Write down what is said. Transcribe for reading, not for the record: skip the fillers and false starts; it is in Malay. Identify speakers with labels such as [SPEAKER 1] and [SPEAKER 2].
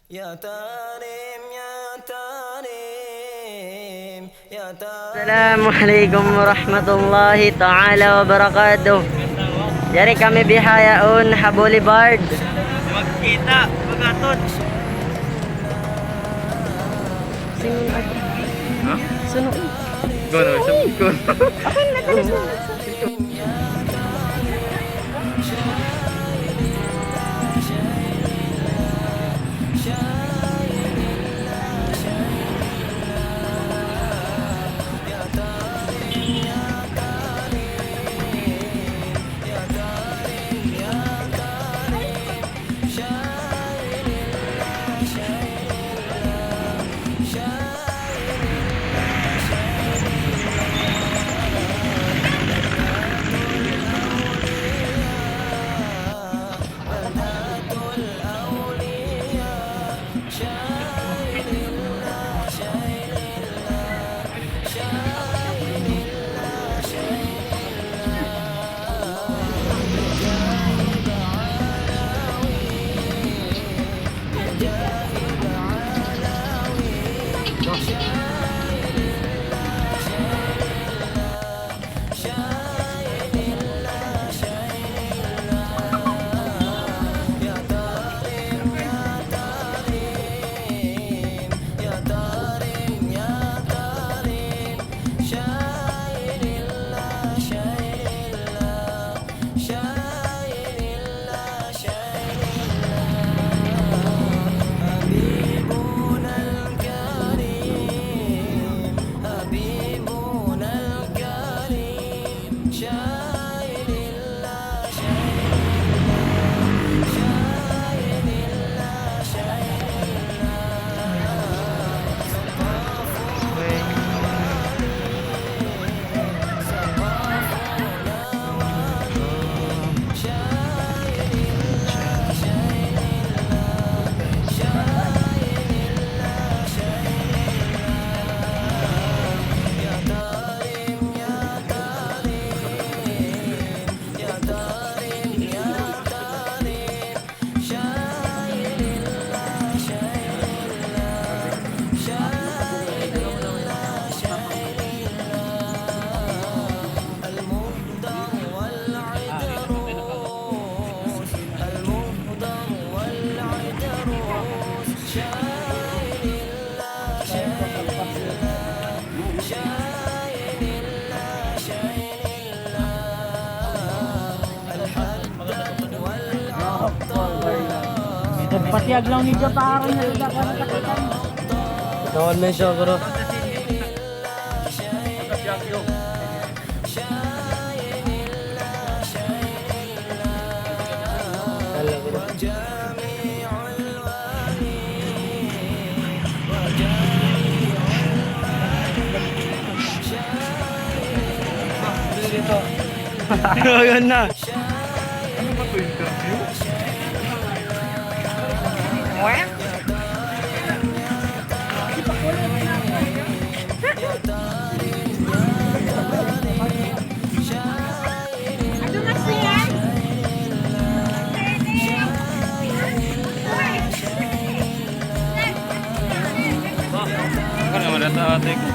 [SPEAKER 1] يا تاريم يا تاريم يا تاريم.
[SPEAKER 2] Assalamualaikum warahmatullahi taala wabarakatuh. Dari kami Bihayaon Boulevard. Magkita, magatot.
[SPEAKER 3] Ha?
[SPEAKER 2] Sunog.
[SPEAKER 3] Gono, sabot ko.
[SPEAKER 2] Ako na talaga.
[SPEAKER 4] Patiag lang ni Jotaro na dapat natakitan.
[SPEAKER 2] Kawan na siya, bro.
[SPEAKER 3] Ayan na. Kan naman data ate ko.